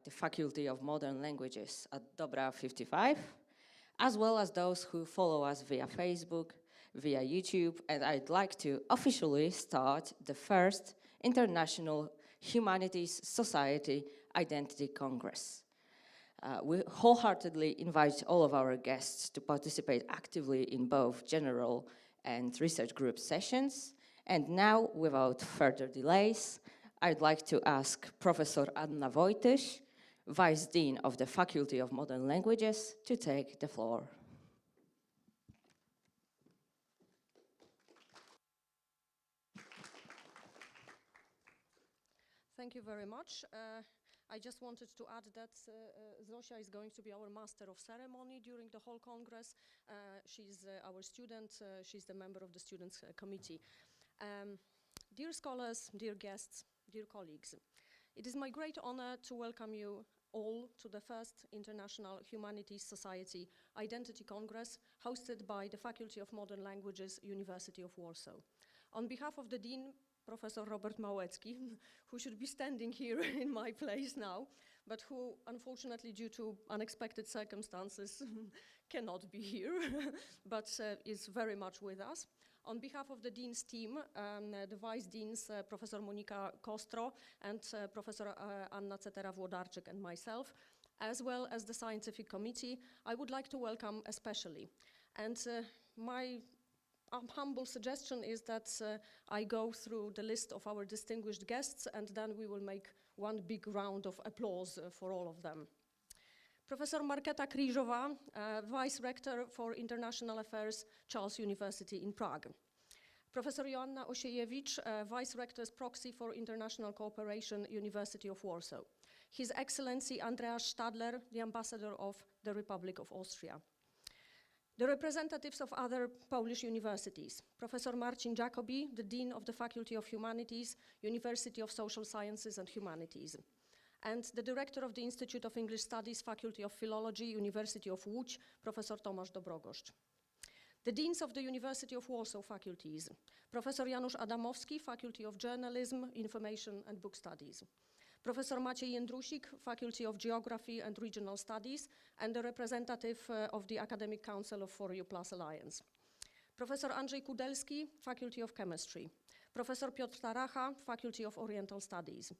the Faculty of Modern Languages at Dobra 55, as well as those who follow us via Facebook, via YouTube, and I'd like to officially start the first International Humanities Society Identity Congress. We wholeheartedly invite all of our guests to participate actively in both general and research group sessions. And now, without further delays, I'd like to ask Professor Anna Wojtysz, Vice Dean of the Faculty of Modern Languages, to take the floor. Thank you very much. I just wanted to add that Zosia is going to be our master of ceremony during the whole Congress. She's our student. She's the member of the Students' Committee. Dear scholars, dear guests, dear colleagues, it is my great honor to welcome you all to the first International Humanities Society Identity Congress hosted by the Faculty of Modern Languages, University of Warsaw. On behalf of the Dean, Professor Robert Małecki, who should be standing here in my place now, but who, unfortunately, due to unexpected circumstances, cannot be here, but is very much with us. On behalf of the Dean's team, the Vice Deans, Professor Monika Kostro and Professor Anna Cetera-Włodarczyk and myself, as well as the Scientific Committee, I would like to welcome especially. And my humble suggestion is that I go through the list of our distinguished guests and then we will make one big round of applause for all of them. Professor Markéta Kryżowa, Vice Rector for International Affairs, Charles University in Prague. Professor Joanna Osiejewicz, Vice Rector's Proxy for International Cooperation, University of Warsaw. His Excellency Andreas Stadler, the Ambassador of the Republic of Austria. The representatives of other Polish universities, Professor Marcin Jacobi, the Dean of the Faculty of Humanities, University of Social Sciences and Humanities, and the Director of the Institute of English Studies, Faculty of Philology, University of Łódź, Professor Tomasz Dobrogoszcz. The Deans of the University of Warsaw faculties, Professor Janusz Adamowski, Faculty of Journalism, Information and Book Studies, Professor Maciej Jędrusik, Faculty of Geography and Regional Studies, and the representative of the Academic Council of For You Plus Alliance. Professor Andrzej Kudelski, Faculty of Chemistry. Professor Piotr Taracha, Faculty of Oriental Studies.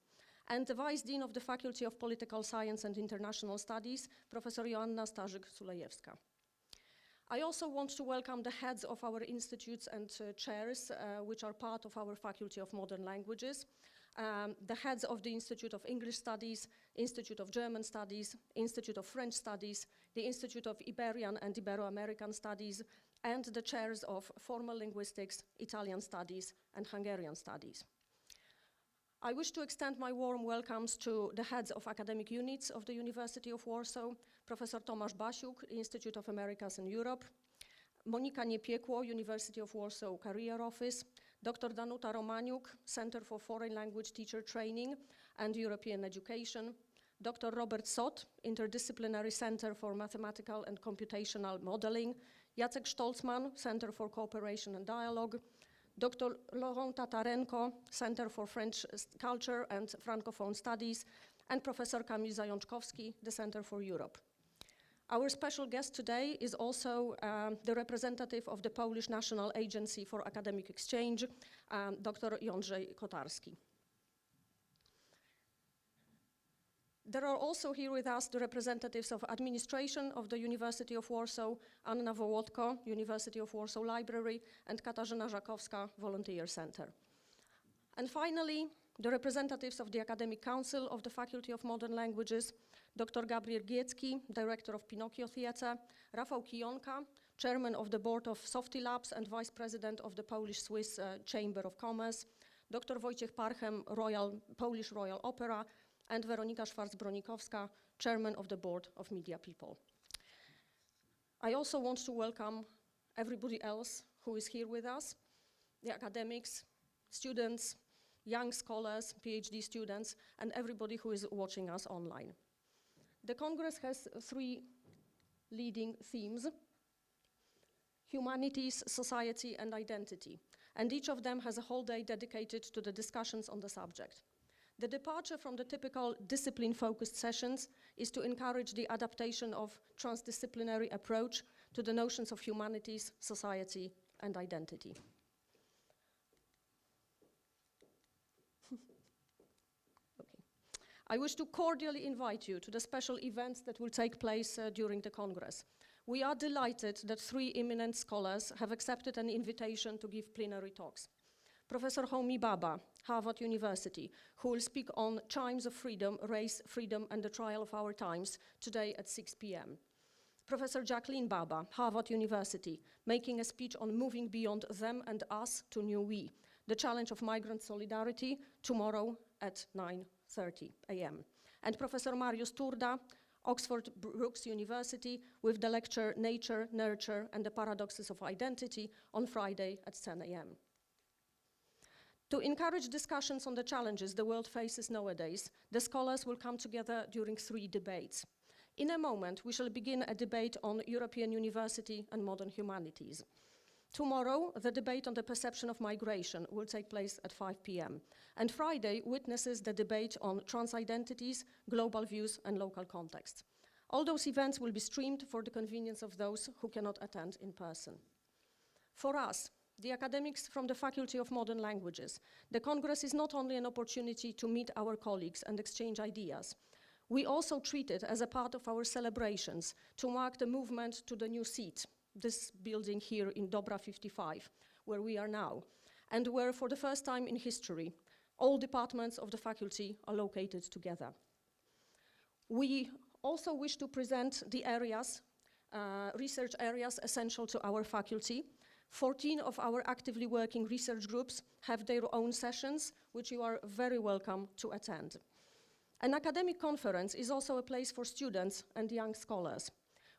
And the Vice Dean of the Faculty of Political Science and International Studies, Professor Joanna Starzyk-Sulejewska. I also want to welcome the heads of our institutes and chairs, which are part of our Faculty of Modern Languages. The heads of the Institute of English Studies, Institute of German Studies, Institute of French Studies, the Institute of Iberian and Ibero-American Studies, and the chairs of Formal Linguistics, Italian Studies, and Hungarian Studies. I wish to extend my warm welcomes to the heads of academic units of the University of Warsaw, Professor Tomasz Basiuk, Institute of Americas and Europe, Monika Niepiekło, University of Warsaw Career Office, Dr. Danuta Romaniuk, Center for Foreign Language Teacher Training and European Education, Dr. Robert Sot, Interdisciplinary Center for Mathematical and Computational Modeling, Jacek Stolzmann, Center for Cooperation and Dialogue, Dr. Laurent Tatarenko, Center for French Culture and Francophone Studies, and Professor Kamil Zajączkowski, the Center for Europe. Our special guest today is also the representative of the Polish National Agency for Academic Exchange, Dr. Jędrzej Kotarski. There are also here with us the representatives of administration of the University of Warsaw, Anna Wołodko, University of Warsaw Library, and Katarzyna Żakowska, Volunteer Center. And finally, the representatives of the Academic Council of the Faculty of Modern Languages, Dr. Gabriel Giecki, Director of Pinocchio Theatre, Rafał Kijonka, Chairman of the Board of Softy Labs and Vice President of the Polish-Swiss Chamber of Commerce, Dr. Wojciech Parchem, Polish Royal Opera, and Weronika Schwarz-Bronikowska, Chairman of the Board of Media People. I also want to welcome everybody else who is here with us, the academics, students, young scholars, PhD students, and everybody who is watching us online. The Congress has three leading themes: humanities, society, and identity, and each of them has a whole day dedicated to the discussions on the subject. The departure from the typical discipline-focused sessions is to encourage the adaptation of transdisciplinary approach to the notions of humanities, society, and identity. Okay. I wish to cordially invite you to the special events that will take place during the Congress. We are delighted that 3 eminent scholars have accepted an invitation to give plenary talks. Professor Homi Bhabha, Harvard University, who will speak on Chimes of Freedom, Race, Freedom, and the Trial of Our Times today at 6 p.m. Professor Jacqueline Bhabha, Harvard University, making a speech on moving beyond them and us to new we, the challenge of migrant solidarity, tomorrow at 9:30 a.m. And Professor Marius Turda, Oxford Brookes University, with the lecture Nature, Nurture, and the Paradoxes of Identity on Friday at 10 a.m. To encourage discussions on the challenges the world faces nowadays, the scholars will come together during 3 debates. In a moment, we shall begin a debate on European university and modern humanities. Tomorrow, the debate on the perception of migration will take place at 5 p.m. And Friday witnesses the debate on transidentities, global views, and local contexts. All those events will be streamed for the convenience of those who cannot attend in person. For us, the academics from the Faculty of Modern Languages, the Congress is not only an opportunity to meet our colleagues and exchange ideas. We also treat it as a part of our celebrations to mark the movement to the new seat, this building here in Dobra 55, where we are now, and where for the first time in history, all departments of the faculty are located together. We also wish to present the areas, research areas essential to our faculty. 14 of our actively working research groups have their own sessions, which you are very welcome to attend. An academic conference is also a place for students and young scholars.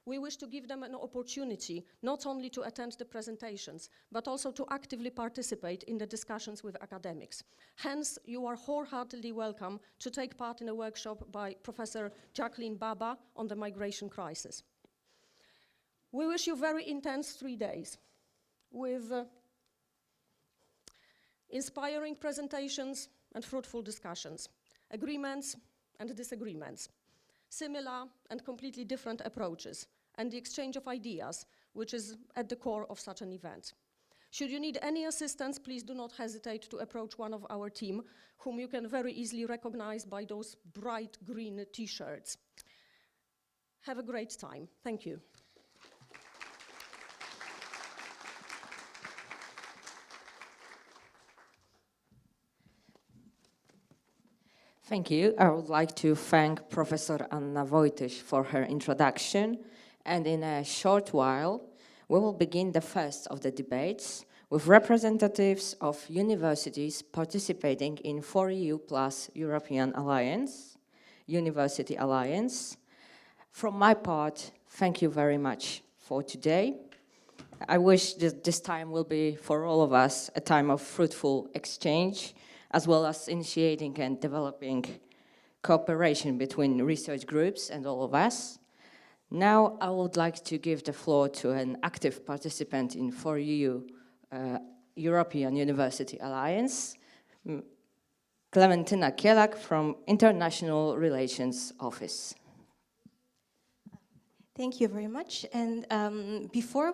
We wish to give them an opportunity not only to attend the presentations, but also to actively participate in the discussions with academics. Hence, you are wholeheartedly welcome to take part in a workshop by Professor Jacqueline Bhabha on the migration crisis. We wish you very intense 3 days with inspiring presentations and fruitful discussions, agreements and disagreements, similar and completely different approaches, and the exchange of ideas, which is at the core of such an event. Should you need any assistance, please do not hesitate to approach one of our team, whom you can very easily recognize by those bright green t-shirts. Have a great time. Thank you. Thank you. I would like to thank Professor Anna Wojtysz for her introduction. And in a short while, we will begin the first of the debates with representatives of universities participating in 4EU Plus European Alliance, University Alliance. From my part, thank you very much for today. I wish that this time will be, for all of us, a time of fruitful exchange, as well as initiating and developing cooperation between research groups and all of us. Now I would like to give the floor to an active participant in 4EU European University Alliance, Klementyna Kielak from International Relations Office. Thank you very much. And before